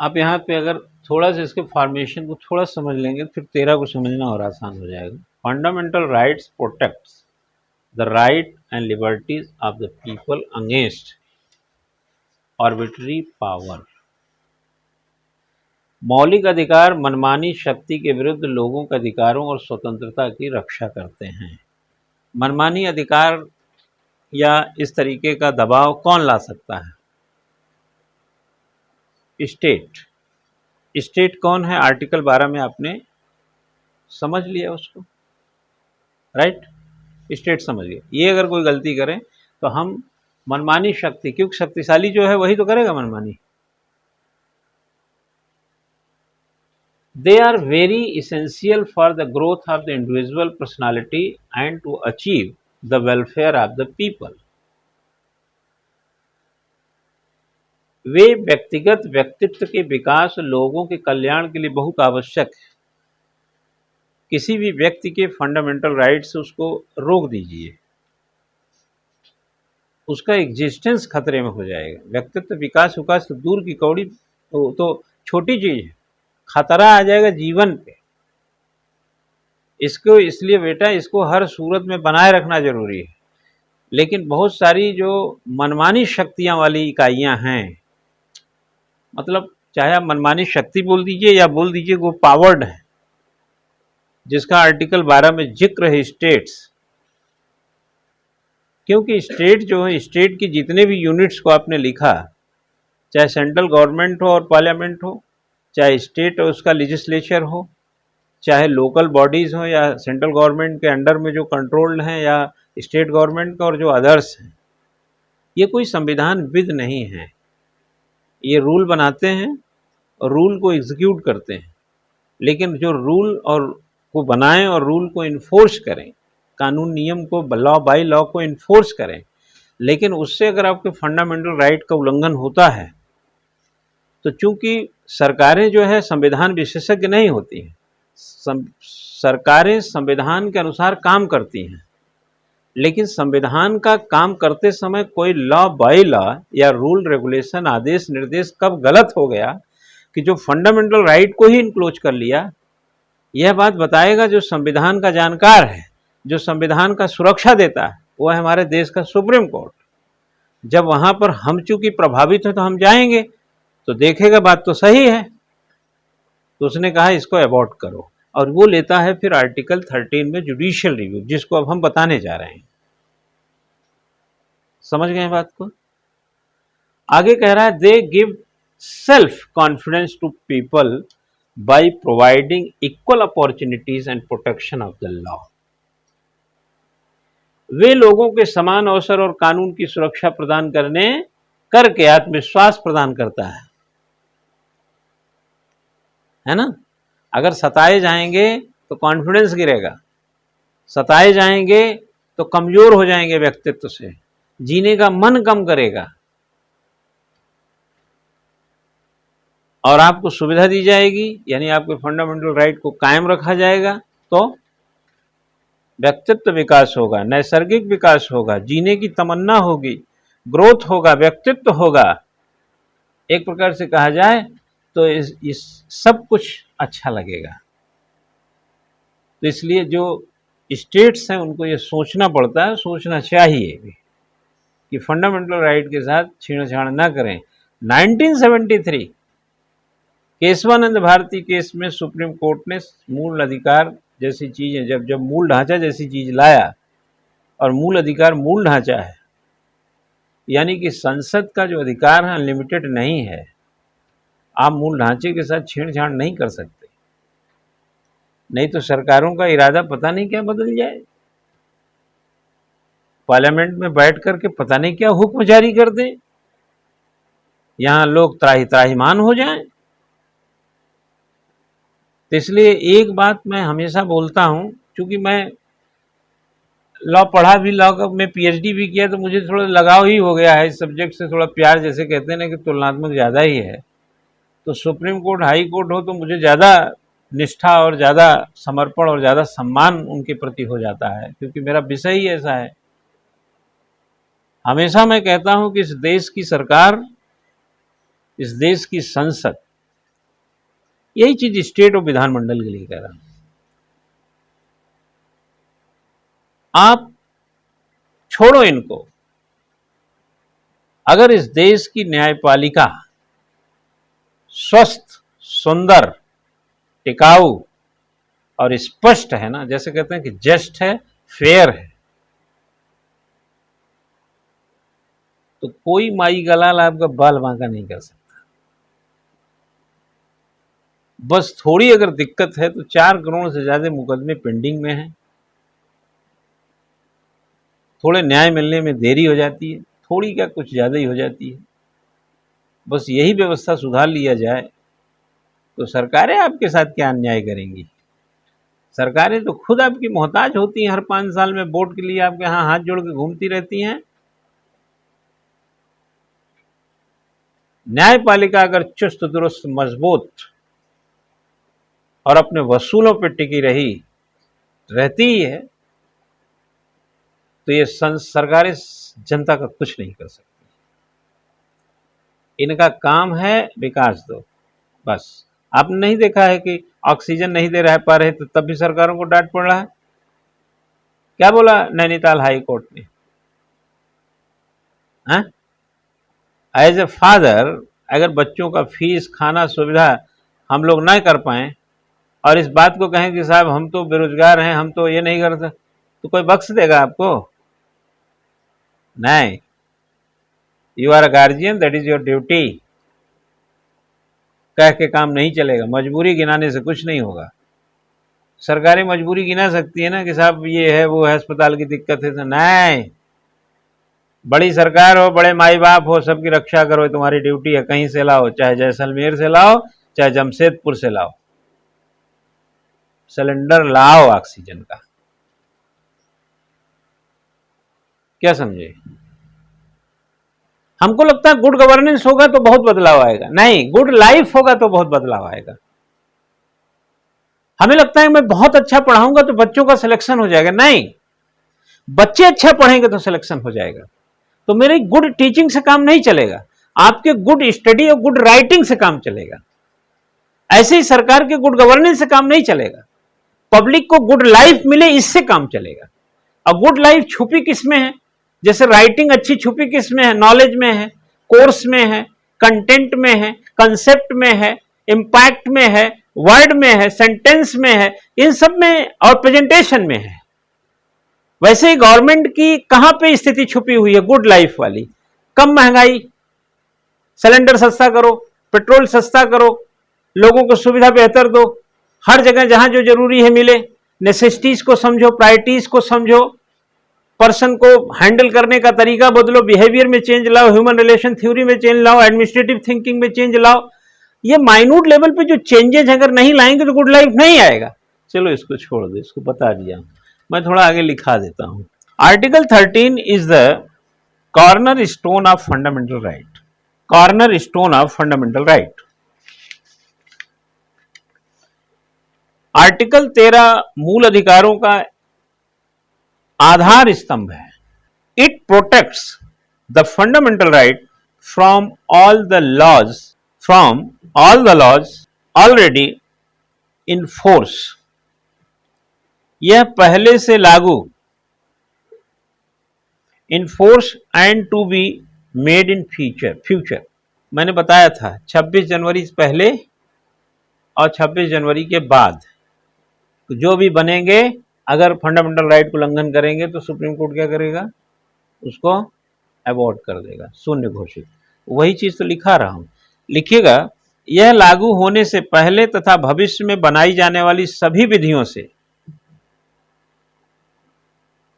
आप यहाँ पे अगर थोड़ा सा इसके फॉर्मेशन को थोड़ा समझ लेंगे फिर 13 को समझना और आसान हो जाएगा। Fundamental rights protects the right and liberties of the people against arbitrary power. मौलिक अधिकार मनमानी शक्ति के विरुद्ध लोगों के अधिकारों और स्वतंत्रता की रक्षा करते हैं। मनमानी अधिकार या इस तरीके का दबाव कौन ला सकता है? स्टेट। स्टेट कौन है? आर्टिकल 12 में आपने समझ लिया उसको, राइट? स्टेट समझ गए। ये अगर कोई गलती करे तो हम मनमानी शक्ति, क्योंकि शक्तिशाली जो है वही तो करेगा मनमानी। They are very essential for the growth of the individual personality and to achieve the welfare of the people. वे व्यक्तिगत व्यक्तित्व के विकास, लोगों के कल्याण के लिए बहुत आवश्यक है। किसी भी व्यक्ति के फंडामेंटल राइट्स उसको रोक दीजिए, उसका एग्जिस्टेंस खतरे में हो जाएगा। व्यक्तित्व विकास तो दूर की कौड़ी, तो छोटी चीज है, खतरा आ जाएगा जीवन पे। इसको इसलिए बेटा इसको हर सूरत में बनाए रखना जरूरी है। लेकिन बहुत सारी जो मनमानी शक्तियां वाली इकाइयां हैं, मतलब चाहे आप मनमानी शक्ति बोल दीजिए या बोल दीजिए वो पावर्ड है, जिसका आर्टिकल 12 में जिक्र है स्टेट्स। क्योंकि स्टेट जो है, स्टेट की जितने भी यूनिट्स को आपने लिखा, चाहे सेंट्रल गवर्नमेंट हो और पार्लियामेंट हो, चाहे स्टेट और उसका लेजिस्लेचर हो, चाहे लोकल बॉडीज़ हो या सेंट्रल गवर्नमेंट के अंडर में जो कंट्रोल्ड हैं या स्टेट गवर्नमेंट का और जो अदर्स हैं, ये कोई संविधान विद नहीं है। ये रूल बनाते हैं और रूल को एग्जीक्यूट करते हैं। लेकिन जो रूल और को बनाएं और रूल को इन्फोर्स करें, कानून नियम को, लॉ बाई लॉ को इन्फोर्स करें, लेकिन उससे अगर आपके फंडामेंटल राइट का उल्लंघन होता है तो चूंकि सरकारें जो है संविधान विशेषज्ञ नहीं होती हैं, सरकारें संविधान के अनुसार काम करती हैं, लेकिन संविधान का काम करते समय कोई लॉ बाई लॉ या रूल रेगुलेशन, आदेश निर्देश कब गलत हो गया कि जो फंडामेंटल राइट को ही इनक्लोज कर लिया, यह बात बताएगा जो संविधान का जानकार है, जो संविधान का सुरक्षा देता है, वो है हमारे देश का सुप्रीम कोर्ट। जब वहां पर हम चूंकि प्रभावित है तो हम जाएंगे तो देखेगा बात तो सही है, तो उसने कहा इसको अबॉर्ट करो, और वो लेता है फिर आर्टिकल 13 में जुडिशियल रिव्यू, जिसको अब हम बताने जा रहे हैं। समझ गए बात को? आगे कह रहा है they give self confidence to people by providing equal opportunities and protection of the law. वे लोगों के समान अवसर और कानून की सुरक्षा प्रदान करके आत्मविश्वास प्रदान करता है ना? अगर सताए जाएंगे तो कॉन्फिडेंस गिरेगा, सताए जाएंगे तो कमजोर हो जाएंगे व्यक्तित्व से, जीने का मन कम करेगा, और आपको सुविधा दी जाएगी, यानी आपके फंडामेंटल राइट को कायम रखा जाएगा, तो व्यक्तित्व विकास होगा, नैसर्गिक विकास होगा, जीने की तमन्ना होगी, ग्रोथ होगा, व्यक्तित्व होगा। एक प्रकार से कहा जाए तो इस सब कुछ अच्छा लगेगा। तो इसलिए जो स्टेट्स हैं उनको ये सोचना पड़ता है, सोचना चाहिए भी कि फंडामेंटल राइट के साथ छेड़छाड़ ना करें। 1973 केशवानंद भारती केस में सुप्रीम कोर्ट ने मूल अधिकार जैसी चीजें, जब मूल ढांचा जैसी चीज लाया, और मूल अधिकार मूल ढांचा है, यानी कि संसद का जो अधिकार है अनलिमिटेड नहीं है, आप मूल ढांचे के साथ छेड़छाड़ नहीं कर सकते, नहीं तो सरकारों का इरादा पता नहीं क्या बदल जाए, पार्लियामेंट में बैठ करके पता नहीं क्या हुक्म जारी कर दें, यहां लोग त्राहिमाम हो जाएं। तो इसलिए एक बात मैं हमेशा बोलता हूं, क्योंकि मैं लॉ पढ़ा भी, लॉ में पीएचडी भी किया, तो मुझे थोड़ा लगाव ही हो गया है इस सब्जेक्ट से, थोड़ा प्यार, जैसे कहते हैं ना कि तुलनात्मक ज़्यादा ही है। तो सुप्रीम कोर्ट, हाई कोर्ट हो तो मुझे ज़्यादा निष्ठा और ज़्यादा समर्पण और ज़्यादा सम्मान उनके प्रति हो जाता है, क्योंकि मेरा विषय ही ऐसा है। हमेशा मैं कहता हूं कि इस देश की सरकार, इस देश की संसद यही चीज स्टेट और विधानमंडल के लिए कह रहा हूं। आप छोड़ो इनको, अगर इस देश की न्यायपालिका स्वस्थ, सुंदर, टिकाऊ और स्पष्ट है ना, जैसे कहते हैं कि जस्ट है, फेयर है, तो कोई माई गलाल आपका बाल बांका नहीं कर सकता। बस थोड़ी अगर दिक्कत है तो 4 करोड़ से ज्यादा मुकदमे पेंडिंग में हैं, थोड़े न्याय मिलने में देरी हो जाती है, थोड़ी क्या कुछ ज्यादा ही हो जाती है। बस यही व्यवस्था सुधार लिया जाए तो सरकारें आपके साथ क्या अन्याय करेंगी। सरकारें तो खुद आपकी मोहताज होती हैं, हर 5 साल में वोट के लिए आपके यहाँ हाथ जोड़ के घूमती रहती हैं। न्यायपालिका अगर चुस्त दुरुस्त मजबूत और अपने वसूलों पर टिकी रहती ही है तो ये सरकारें जनता का कुछ नहीं कर सकती। इनका काम है विकास दो, बस। आपने नहीं देखा है कि ऑक्सीजन नहीं दे रह पा रहे तो तब भी सरकारों को डांट पड़ रहा है। क्या बोला नैनीताल हाई कोर्ट ने? एज ए फादर, अगर बच्चों का फीस, खाना, सुविधा हम लोग ना कर पाए और इस बात को कहें कि साहब हम तो बेरोजगार हैं, हम तो ये नहीं करते, तो कोई बख्श देगा आपको? नहीं। You are a guardian, that is your duty. कह के काम नहीं चलेगा, मजबूरी गिनाने से कुछ नहीं होगा। सरकारें मजबूरी गिना सकती है ना कि साहब ये है, वो है, अस्पताल की दिक्कत है, तो नहीं। बड़ी सरकार हो, बड़े माई बाप हो, सबकी रक्षा करो, तुम्हारी ड्यूटी है। कहीं से लाओ, चाहे जैसलमेर से लाओ, चाहे जमशेदपुर से लाओ, सिलेंडर लाओ ऑक्सीजन का। क्या समझे? हमको लगता है गुड गवर्नेंस होगा तो बहुत बदलाव आएगा। नहीं, गुड लाइफ होगा तो बहुत बदलाव आएगा। हमें लगता है मैं बहुत अच्छा पढ़ाऊंगा तो बच्चों का सिलेक्शन हो जाएगा। नहीं, बच्चे अच्छा पढ़ेंगे तो सिलेक्शन हो जाएगा। तो मेरी गुड टीचिंग से काम नहीं चलेगा, आपके गुड स्टडी और गुड राइटिंग से काम चलेगा। ऐसे ही सरकार के गुड गवर्नेंस से काम नहीं चलेगा। पब्लिक को गुड लाइफ मिले, इससे काम चलेगा। अब गुड लाइफ छुपी किसमें है? जैसे राइटिंग अच्छी छुपी किसमें है? नॉलेज में है, कोर्स में है, कंटेंट में है, कंसेप्ट में है, इंपैक्ट में है, वर्ड में है, सेंटेंस में है, इन सब में, और प्रेजेंटेशन में है। वैसे ही गवर्नमेंट की कहां पे स्थिति छुपी हुई है? गुड लाइफ वाली। कम महंगाई, सिलेंडर सस्ता करो, पेट्रोल सस्ता करो, लोगों को सुविधा बेहतर दो, हर जगह जहां जो जरूरी है मिले, नेसेसिटीज को समझो, प्रायोरिटीज को समझो, पर्सन को हैंडल करने का तरीका बदलो, बिहेवियर में चेंज लाओ, ह्यूमन रिलेशन थ्योरी में चेंज लाओ, एडमिनिस्ट्रेटिव थिंकिंग में चेंज लाओ। ये माइन्यूट लेवल पे जो चेंजेस अगर नहीं लाएंगे तो गुड लाइफ नहीं आएगा। चलो इसको छोड़ दो, इसको बता दिया, मैं थोड़ा आगे लिखा देता हूं। Article 13 is the cornerstone of fundamental right. Cornerstone of fundamental right. Article 13 मूल अधिकारों का आधार स्तंभ है। It protects the fundamental right from all the laws already in force. यह पहले से लागू, in force and to be made in future. मैंने बताया था 26 जनवरी से पहले और 26 जनवरी के बाद जो भी बनेंगे, अगर फंडामेंटल राइट को उल्लंघन करेंगे तो सुप्रीम कोर्ट क्या करेगा? उसको अबॉर्ट कर देगा, शून्य घोषित। वही चीज तो लिखा रहा हूं, लिखिएगा। यह लागू होने से पहले तथा भविष्य में बनाई जाने वाली सभी विधियों से,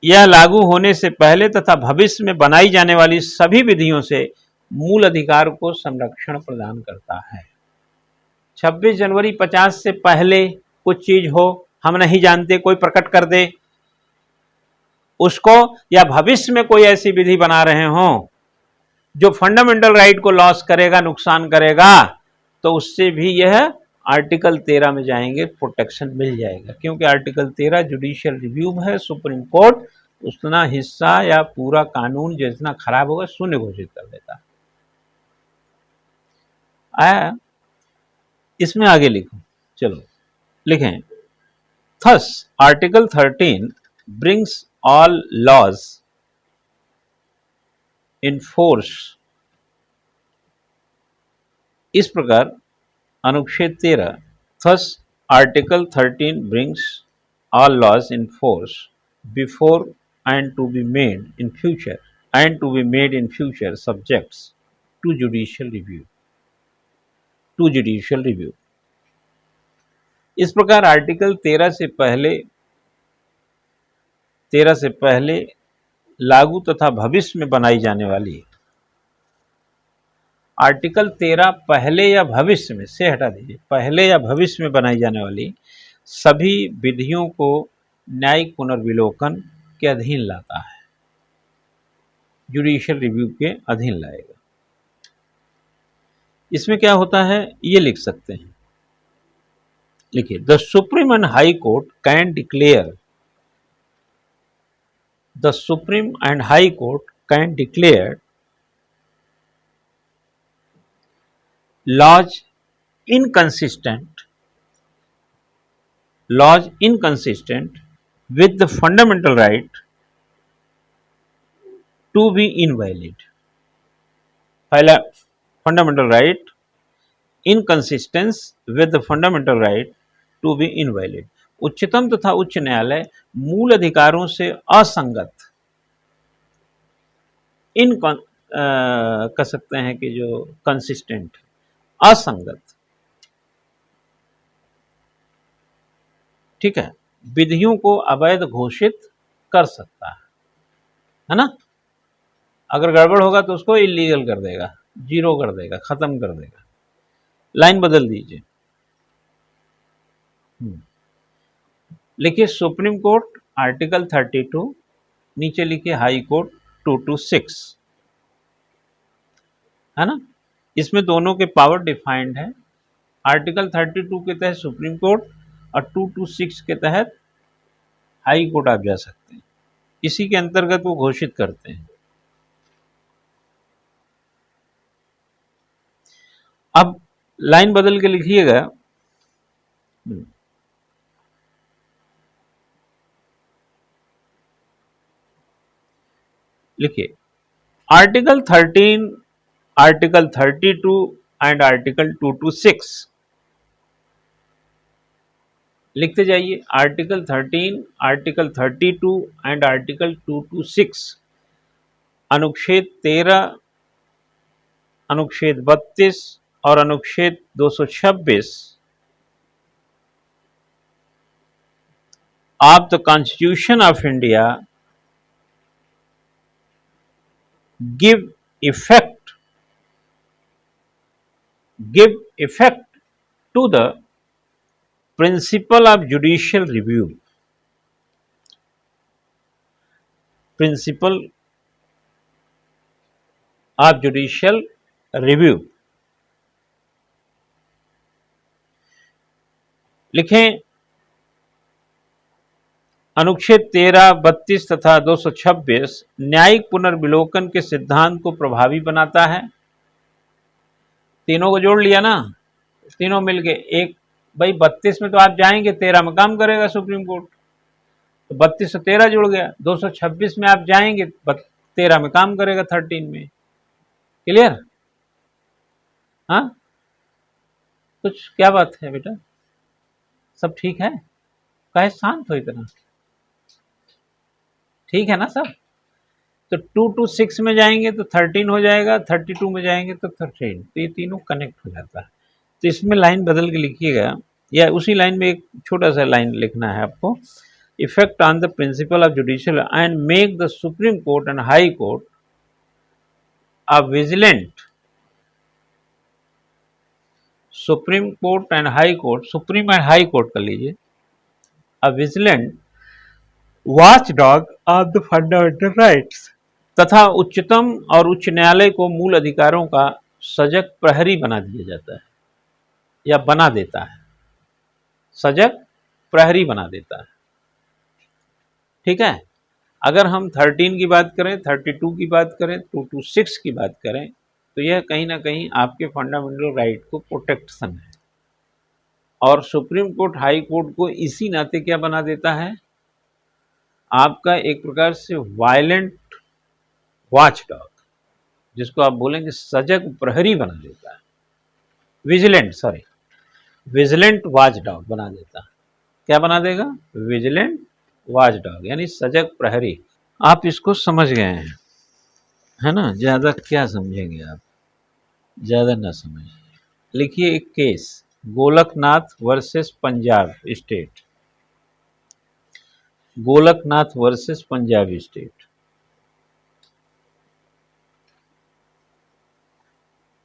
यह लागू होने से पहले तथा भविष्य में बनाई जाने वाली सभी विधियों से मूल अधिकार को संरक्षण प्रदान करता है। 26 जनवरी 50 से पहले कुछ चीज हो, हम नहीं जानते, कोई प्रकट कर दे उसको, या भविष्य में कोई ऐसी विधि बना रहे हो जो फंडामेंटल राइट को लॉस करेगा, नुकसान करेगा, तो उससे भी यह आर्टिकल 13 में जाएंगे, प्रोटेक्शन मिल जाएगा। क्योंकि आर्टिकल 13 जुडिशियल रिव्यू में है, सुप्रीम कोर्ट उतना हिस्सा या पूरा कानून जितना खराब होगा शून्य घोषित कर देता है। इसमें आगे लिखो, चलो लिखें, thus article 13 brings all laws in force. इस प्रकार अनुच्छेद 13, thus article 13 brings all laws in force before and to be made in future subjects to judicial review। इस प्रकार आर्टिकल 13 से पहले लागू तथा भविष्य में बनाई जाने वाली, आर्टिकल 13 पहले या भविष्य में से हटा दीजिए, पहले या भविष्य में बनाई जाने वाली सभी विधियों को न्यायिक पुनर्विलोकन के अधीन लाता है, जुडिशियल रिव्यू के अधीन लाएगा। इसमें क्या होता है ये लिख सकते हैं, लिखिए, the supreme and high court can declare, the supreme and high court can declare laws inconsistent with the fundamental right to be invalid। पहला fundamental right, inconsistence with the fundamental right to be invalid। उच्चतम तथा उच्च न्यायालय मूल अधिकारों से असंगत, कह सकते हैं कि जो कंसिस्टेंट, असंगत, ठीक है, विधियों को अवैध घोषित कर सकता है ना। अगर गड़बड़ होगा तो उसको इलीगल कर देगा, जीरो कर देगा, खत्म कर देगा। लाइन बदल दीजिए, लिखिए सुप्रीम कोर्ट आर्टिकल 32, नीचे लिखिए हाई कोर्ट 226, है ना। इसमें दोनों के पावर डिफाइंड है। आर्टिकल 32 के तहत सुप्रीम कोर्ट और 226 के तहत हाई कोर्ट आप जा सकते हैं, इसी के अंतर्गत वो घोषित करते हैं। अब लाइन बदल के लिखिएगा, लिखिए आर्टिकल 13, आर्टिकल 32 एंड आर्टिकल 226, लिखते जाइए, आर्टिकल 13, आर्टिकल 32 एंड आर्टिकल 226, अनुच्छेद 13, अनुच्छेद 32 और अनुच्छेद 226 of the constitution of India give effect to the principle of judicial review, principle of judicial review। लिखें, अनुच्छेद 13, 32 तथा 226 न्यायिक पुनर्विलोकन के सिद्धांत को प्रभावी बनाता है। तीनों को जोड़ लिया ना, तीनों मिलके एक, भाई 32 में तो आप जाएंगे, 13 में काम करेगा सुप्रीम कोर्ट, तो 32 से 13 जुड़ गया। 226 में आप जाएंगे, 13 में काम करेगा 13 में। क्लियर? हाँ, कुछ क्या बात है बेटा, सब ठीक है? काहे शांत हो इतना? ठीक है ना सब? तो 2 to 6 में जाएंगे तो 13 हो जाएगा, 32 में जाएंगे तो 13, तो ये तीनों कनेक्ट हो जाता है। तो इसमें लाइन बदल के लिखिएगा, या उसी लाइन में एक छोटा सा लाइन लिखना है आपको, effect on the principle of judicial and make the supreme court and high court a vigilant, supreme court and high court, supreme and high court कर लीजिए, a vigilant watchdog of the fundamental rights, तथा उच्चतम और उच्च न्यायालय को मूल अधिकारों का सजग प्रहरी बना दिया जाता है, या बना देता है, सजग प्रहरी बना देता है। ठीक है, अगर हम 13 की बात करें, 32 की बात करें, 226 की बात करें, तो यह कहीं ना कहीं आपके फंडामेंटल राइट को प्रोटेक्शन है, और सुप्रीम कोर्ट हाई कोर्ट को इसी नाते क्या बना देता है, आपका एक प्रकार से वायलेंट वॉच डॉग, जिसको आप बोलेंगे सजग प्रहरी बना देता है, विजिलेंट वॉच डॉग बना देता है। क्या बना देगा, विजिलेंट वॉच डॉग, यानी सजग प्रहरी। आप इसको समझ गए हैं, है ना, ज्यादा क्या समझेंगे आप, ज्यादा ना समझिए। लिखिए एक case, Golaknath versus Punjab state, Golaknath versus Punjab state.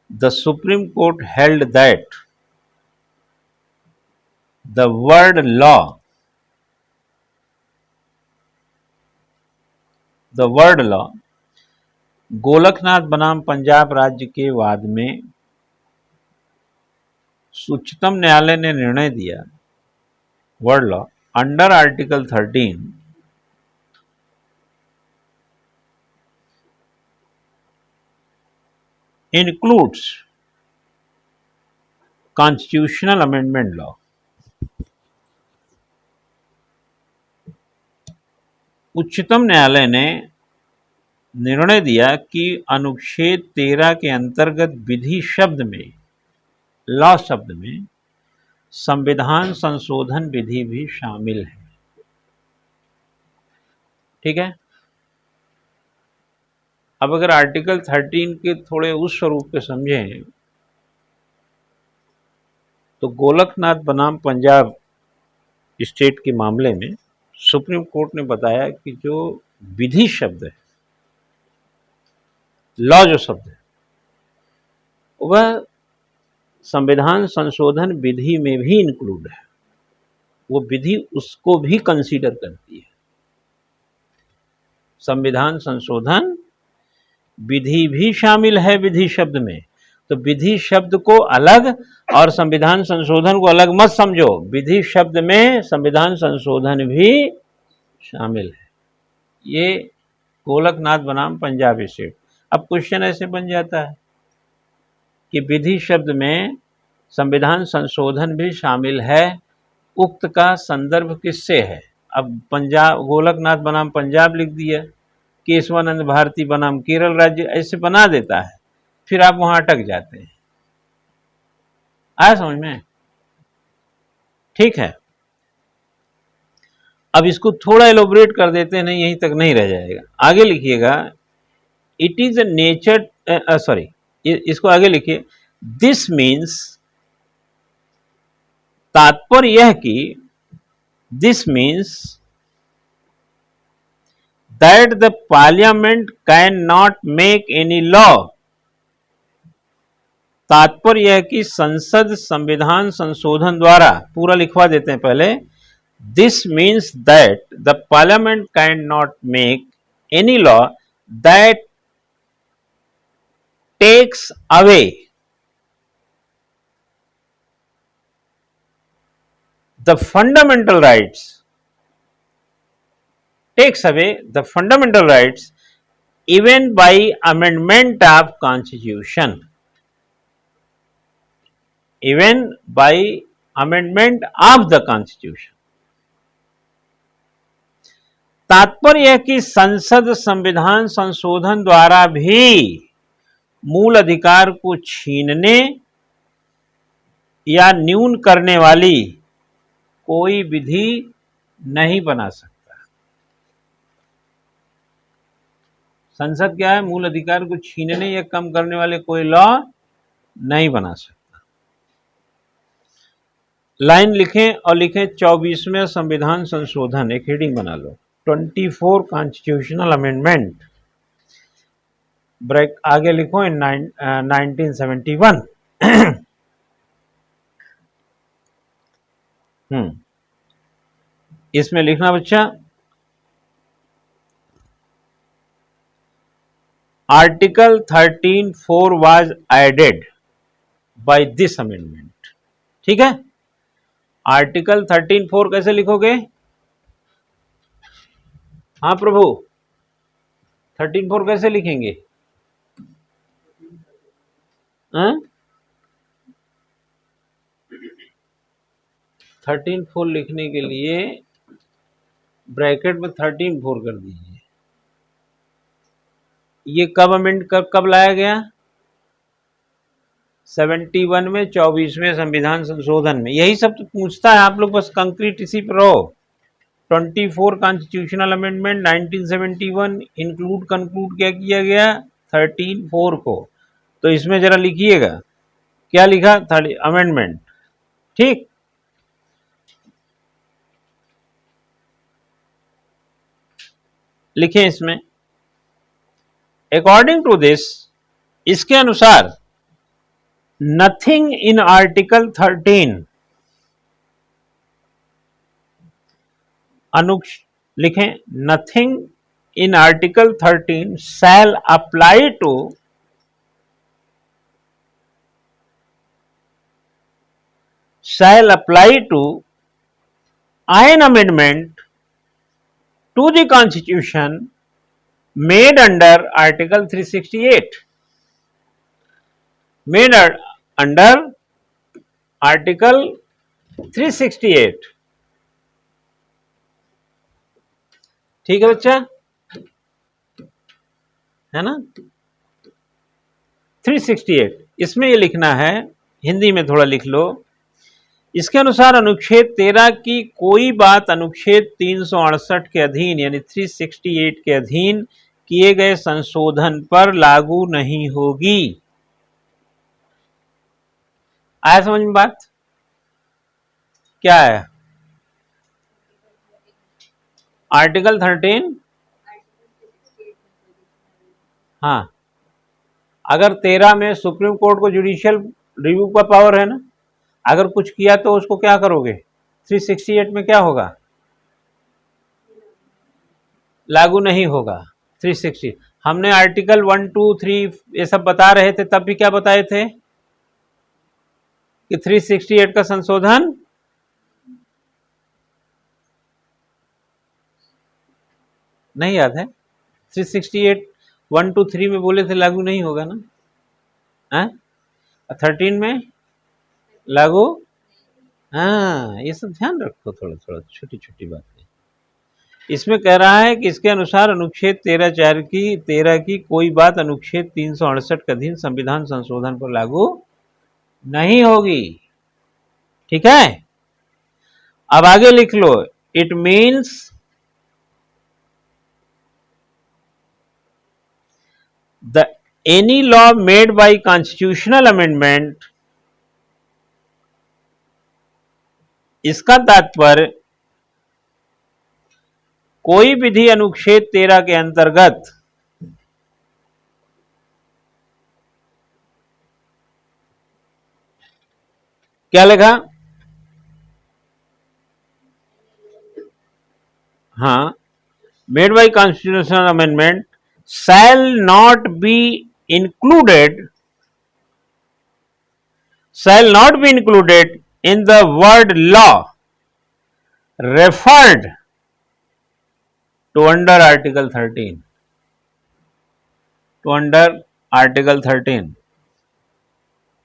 The Supreme Court held that the word law, Golaknath बनाम पंजाब राज्य के वाद में उच्चतम न्यायालय ने निर्णय दिया, word law under article 13 includes constitutional amendment law। उच्चतम न्यायालय ने निर्णय दिया कि अनुच्छेद 13 के अंतर्गत विधि शब्द में, लॉ शब्द में संविधान संशोधन विधि भी शामिल है। ठीक है। अब अगर आर्टिकल 13 के थोड़े उस स्वरूप पे समझें तो गोलकनाथ बनाम पंजाब स्टेट के मामले में सुप्रीम कोर्ट ने बताया कि जो विधि शब्द है, लॉ जो शब्द है, वह संविधान संशोधन विधि में भी इंक्लूड है, वो विधि उसको भी कंसीडर करती है। संविधान संशोधन विधि भी शामिल है विधि शब्द में, तो विधि शब्द को अलग और संविधान संशोधन को अलग मत समझो, विधि शब्द में संविधान संशोधन भी शामिल है। ये गोलकनाथ बनाम पंजाब स्टेट। अब क्वेश्चन ऐसे बन जाता है कि विधि शब्द में संविधान संशोधन भी शामिल है, उक्त का संदर्भ किससे है। अब पंजाब, गोलकनाथ बनाम पंजाब लिख दिया, केशवानंद भारती बनाम केरल राज्य, ऐसे बना देता है, फिर आप वहां अटक जाते हैं। आया समझ में? ठीक है। अब इसको थोड़ा एलोबरेट कर देते हैं, नहीं यहीं तक नहीं रह जाएगा, आगे लिखिएगा। It is a nature, sorry, इसको आगे लिखिए। दिस मीन्स, तात्पर्य यह कि this means that the parliament can not make any law. तात्पर्य यह कि संसद संविधान संशोधन द्वारा, पूरा लिखवा देते हैं पहले, this means that the parliament can not make any law that takes away the fundamental rights, takes away the fundamental rights even by amendment of constitution, even by amendment of the constitution। तात्पर्य यह कि संसद संविधान संशोधन द्वारा भी मूल अधिकार को छीनने या न्यून करने वाली कोई विधि नहीं बना सकता। संसद क्या है, मूल अधिकार को छीनने या कम करने वाले कोई लॉ नहीं बना सकता। लाइन लिखें और लिखें 24वें संविधान संशोधन, एक हेडिंग बना लो, 24 कॉन्स्टिट्यूशनल अमेंडमेंट, ब्रेक आगे लिखो इन 1971। इसमें लिखना बच्चा, article 13(4) was added by this amendment. ठीक है। आर्टिकल 13(4) कैसे लिखोगे? हाँ प्रभु, 13(4) कैसे लिखेंगे? 13(4) लिखने के लिए ब्रैकेट में 13(4) कर दीजिए। ये कब अमेंड कब लाया गया? 71 में 24वें संविधान संशोधन में। यही सब तो पूछता है, आप लोग बस कंक्रीट इसी पर रहो। 24 कॉन्स्टिट्यूशनल अमेंडमेंट 1971 इंक्लूड कंक्लूड क्या किया गया? 13(4) को। तो इसमें जरा लिखिएगा क्या लिखा? अमेंडमेंट। ठीक, लिखें इसमें अकॉर्डिंग टू दिस, इसके अनुसार नथिंग इन आर्टिकल 13 लिखें nothing in article 13 shall apply to an amendment to the constitution made under article 368 made under article 368। ठीक है बच्चा, है ना? 368 इसमें ये लिखना है, हिंदी में थोड़ा लिख लो। इसके अनुसार अनुच्छेद 13 की कोई बात अनुच्छेद 368 के अधीन यानी 368 के अधीन किए गए संशोधन पर लागू नहीं होगी। आया समझ में बात? क्या है आर्टिकल 13? हाँ, अगर 13 में सुप्रीम कोर्ट को जुडिशियल रिव्यू का पावर है ना, अगर कुछ किया तो उसको क्या करोगे? 368 में क्या होगा? लागू नहीं होगा। 360 हमने आर्टिकल 1, 2, 3 ये सब बता रहे थे, तब भी क्या बताए थे कि 368 का संशोधन नहीं याद है? 368 1, 2, 3 में बोले थे लागू नहीं होगा ना? 13 में लागू? हाँ, ये सब ध्यान रखो, थोड़ा थोड़ा छोटी छोटी बातें। इसमें कह रहा है कि इसके अनुसार अनुच्छेद 13 की कोई बात अनुच्छेद 368 के अधीन संविधान संशोधन पर लागू नहीं होगी। ठीक है, अब आगे लिख लो। It means the any law made by constitutional amendment, इसका तात्पर्य कोई विधि अनुच्छेद 13 के अंतर्गत क्या लिखा? हाँ, made by constitutional amendment shall not be included in the word law referred to under article 13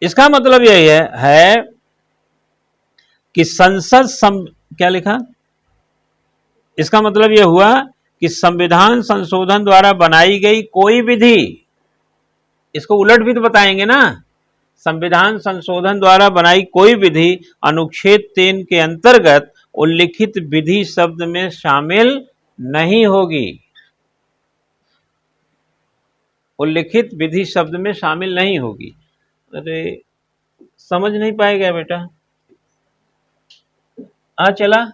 इसका मतलब यही है कि क्या लिखा? इसका मतलब यह हुआ कि संविधान संशोधन द्वारा बनाई गई कोई विधि, इसको उलट भी तो बताएंगे ना, संविधान संशोधन द्वारा बनाई कोई विधि अनुच्छेद 3 के अंतर्गत उल्लिखित विधि शब्द में शामिल नहीं होगी। उल्लिखित विधि शब्द में शामिल नहीं होगी। अरे समझ नहीं पाएगा बेटा? चला,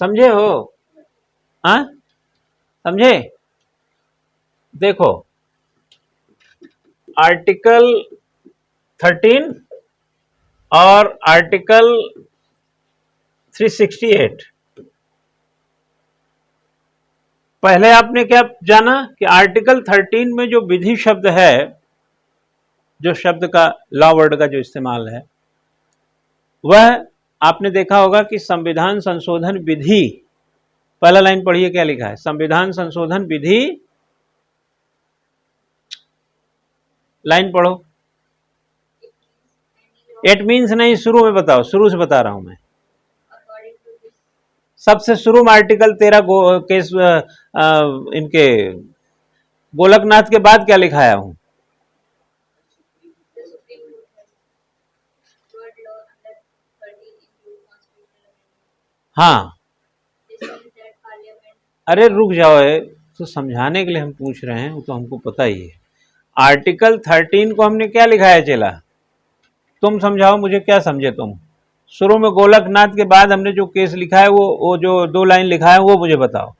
समझे हो? समझे? देखो, आर्टिकल 13 और आर्टिकल 368, पहले आपने क्या जाना कि आर्टिकल 13 में जो विधि शब्द है, जो शब्द का लॉ वर्ड का जो इस्तेमाल है, वह आपने देखा होगा कि संविधान संशोधन विधि, पहला लाइन पढ़िए क्या लिखा है? संविधान संशोधन विधि, लाइन पढ़ो। इट मीन्स नहीं, शुरू में बताओ, शुरू से बता रहा हूं मैं। सबसे शुरू में आर्टिकल 13 केस इनके गोलकनाथ के बाद क्या लिखाया हूं? हाँ, अरे रुक जाओ, तो समझाने के लिए हम पूछ रहे हैं, वो तो हमको पता ही है। आर्टिकल 13 को हमने क्या लिखा है चेला? तुम समझाओ मुझे, क्या समझे तुम? शुरू में गोलकनाथ के बाद हमने जो केस लिखा है, वो जो 2 लाइन लिखा है वो मुझे बताओ।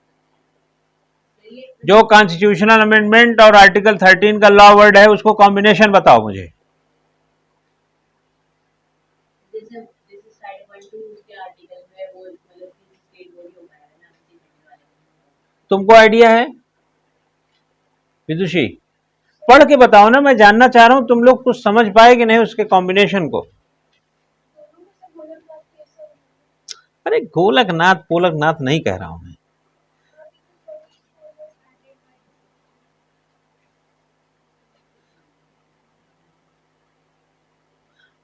जो कॉन्स्टिट्यूशनल अमेंडमेंट और आर्टिकल 13 का लॉ वर्ड है, उसको कॉम्बिनेशन बताओ मुझे। तुमको आइडिया है विदुषी? पढ़ के बताओ ना, मैं जानना चाह रहा हूं तुम लोग कुछ समझ पाए कि नहीं उसके कॉम्बिनेशन को। अरे गोलकनाथ पोलकनाथ नहीं कह रहा हूं मैं।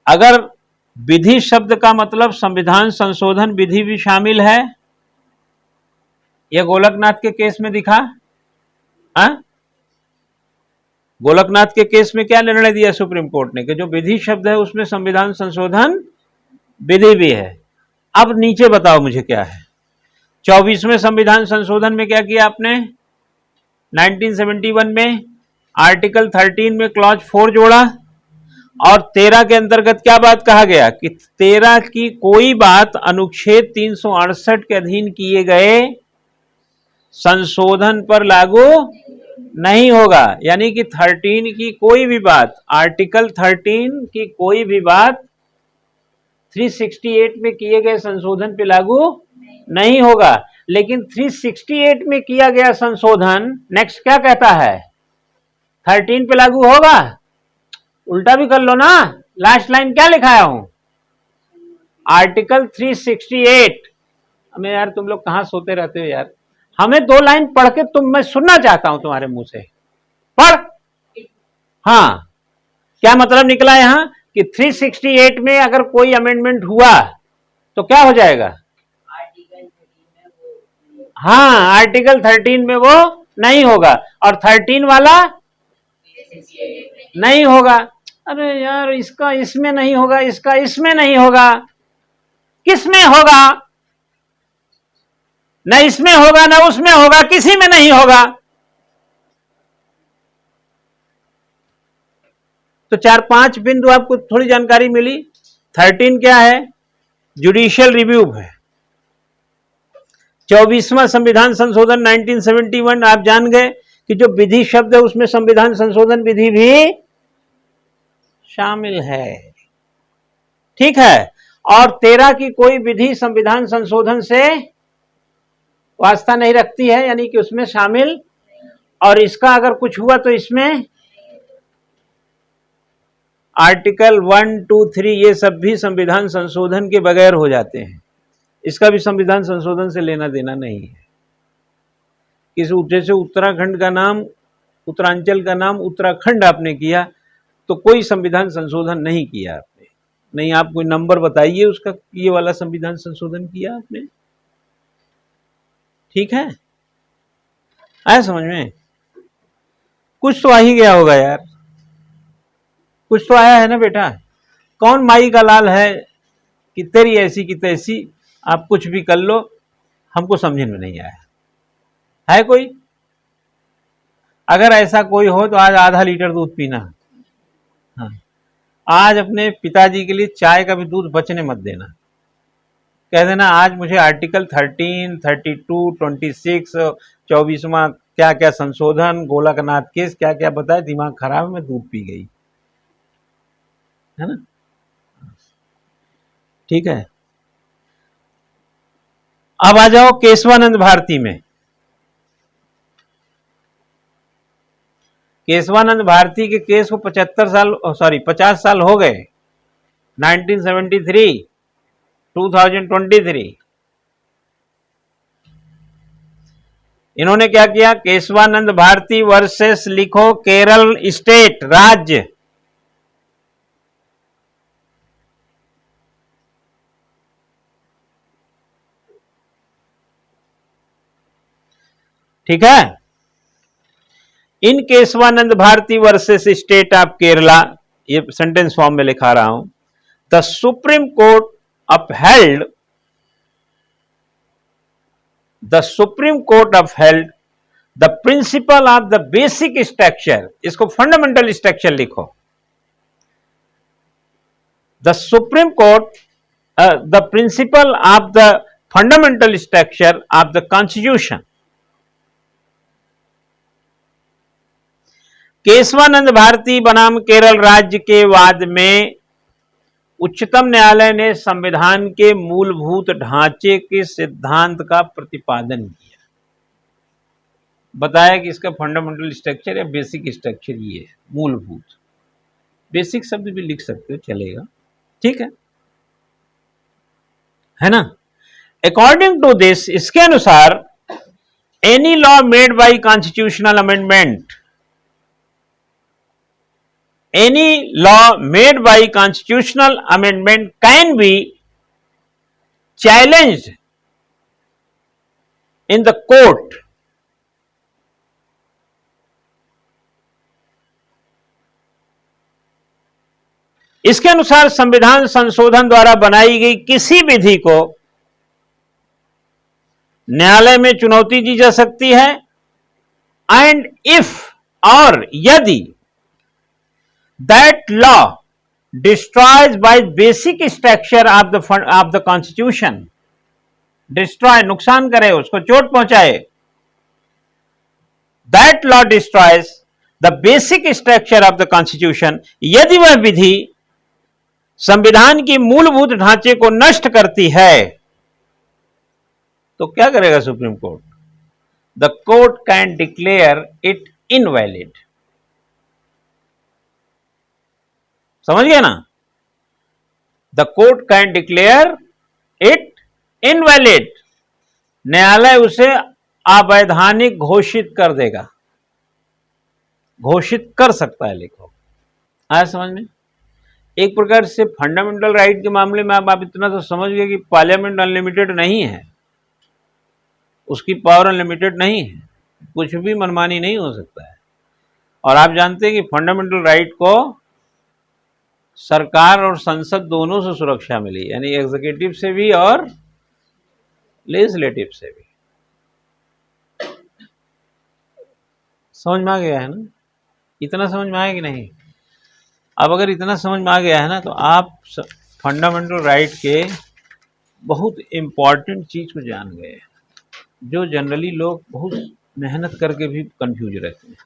अगर विधि शब्द का मतलब संविधान संशोधन विधि भी शामिल है, यह गोलकनाथ के केस में दिखा? हाँ, गोलकनाथ के केस में क्या निर्णय दिया सुप्रीम कोर्ट ने कि जो विधि शब्द है उसमें संविधान संशोधन विधि भी है। अब नीचे बताओ मुझे क्या है। 24वें संविधान संशोधन में क्या किया आपने? 1971 में आर्टिकल 13 में क्लॉज 4 जोड़ा, और 13 के अंतर्गत क्या बात कहा गया कि 13 की कोई बात अनुच्छेद 368 के अधीन किए गए संशोधन पर लागू नहीं होगा। यानी कि 13 की कोई भी बात, आर्टिकल 13 की कोई भी बात 368 में किए गए संशोधन पे लागू नहीं होगा। लेकिन 368 में किया गया संशोधन नेक्स्ट क्या कहता है? 13 पे लागू होगा। उल्टा भी कर लो ना, लास्ट लाइन क्या लिखाया हूं? आर्टिकल 368। हमें यार तुम लोग कहां सोते रहते हो यार, हमें 2 लाइन पढ़ के मैं सुनना चाहता हूं तुम्हारे मुंह से। पढ़। हाँ, क्या मतलब निकला यहां कि 368 में अगर कोई अमेंडमेंट हुआ तो क्या हो जाएगा? हाँ, आर्टिकल 13 में वो नहीं होगा, और 13 वाला नहीं होगा। अरे यार, इसका इसमें नहीं होगा, इसका इसमें नहीं होगा, किसमें होगा? न इसमें होगा न उसमें होगा, किसी में नहीं होगा। तो 4-5 बिंदु आपको थोड़ी जानकारी मिली। 13 क्या है? जुडिशियल रिव्यू है। 24वां संविधान संशोधन 1971 आप जान गए कि जो विधि शब्द है उसमें संविधान संशोधन विधि भी शामिल है। ठीक है। और 13 की कोई विधि संविधान संशोधन से वास्ता नहीं रखती है, यानी कि उसमें शामिल, और इसका अगर कुछ हुआ तो इसमें आर्टिकल 1, 2, 3 ये सब भी संविधान संशोधन के बगैर हो जाते हैं। इसका भी संविधान संशोधन से लेना देना नहीं है। इस जैसे उत्तराखंड का नाम, उत्तरांचल का नाम उत्तराखंड आपने किया तो कोई संविधान संशोधन नहीं किया आपने। नहीं, आप कोई नंबर बताइए उसका, ये वाला संविधान संशोधन किया आपने। ठीक है, आया समझ में? कुछ तो आ ही गया होगा यार, कुछ तो आया है ना बेटा। कौन माई का लाल है कि तेरी ऐसी की तैसी, आप कुछ भी कर लो, हमको समझ में नहीं आया है कोई? अगर ऐसा कोई हो तो आज आधा लीटर दूध पीना। हाँ, आज अपने पिताजी के लिए चाय का भी दूध बचने मत देना। कह देना आज मुझे आर्टिकल 13, 32, 26, 24वां क्या क्या संशोधन, गोलकनाथ केस क्या क्या बताए, दिमाग खराब, में दूध पी गई, है ना? ठीक है। अब आ जाओ केशवानंद भारती में। केशवानंद भारती के केस को 50 साल हो गए। 1973, 2023। इन्होंने क्या किया? केशवानंद भारती वर्सेस लिखो केरल स्टेट, राज्य। ठीक है। In Keshavananda Bharati versus state of Kerala, ये सेंटेंस फॉर्म में लिखा रहा हूं, the supreme court upheld the principle of the basic structure, इसको फंडामेंटल स्ट्रक्चर लिखो। The supreme court the principle of the fundamental structure of the constitution. Keshavananda Bharati बनाम केरल राज्य के वाद में उच्चतम न्यायालय ने संविधान के मूलभूत ढांचे के सिद्धांत का प्रतिपादन किया, बताया कि इसका फंडामेंटल स्ट्रक्चर या बेसिक स्ट्रक्चर ये है, मूलभूत। बेसिक शब्द भी लिख सकते हो, चलेगा, ठीक है ना। अकॉर्डिंग टू दिस, इसके अनुसार any law made by constitutional amendment, any law made by constitutional amendment can be challenged in the court इसके अनुसार संविधान संशोधन द्वारा बनाई गई किसी विधि को न्यायालय में चुनौती दी जा सकती है, एंड इफ, और यदि that law destroys by basic structure of the constitution, destroy नुकसान करे, उसको चोट पहुंचाए, that law destroys the basic structure of the constitution, यदि वह विधि संविधान की मूलभूत ढांचे को नष्ट करती है, तो क्या करेगा supreme court? The court can declare it invalid। समझ गया ना? The court can declare it invalid, न्यायालय उसे अवैधानिक घोषित कर देगा, घोषित कर सकता है, लिखो। आया समझ में? एक प्रकार से फंडामेंटल राइट के मामले में आप इतना तो समझ गए कि पार्लियामेंट अनलिमिटेड नहीं है, उसकी पावर अनलिमिटेड नहीं है, कुछ भी मनमानी नहीं हो सकता है। और आप जानते हैं कि फंडामेंटल राइट को सरकार और संसद दोनों से सुरक्षा मिली, यानी एग्जीक्यूटिव से भी और लेजिस्लेटिव से भी। समझ में आ गया है ना? इतना समझ में आया कि नहीं? अब अगर इतना समझ में आ गया है ना, तो आप फंडामेंटल राइट के बहुत इंपॉर्टेंट चीज को जान गए, जो जनरली लोग बहुत मेहनत करके भी कंफ्यूज रहते हैं।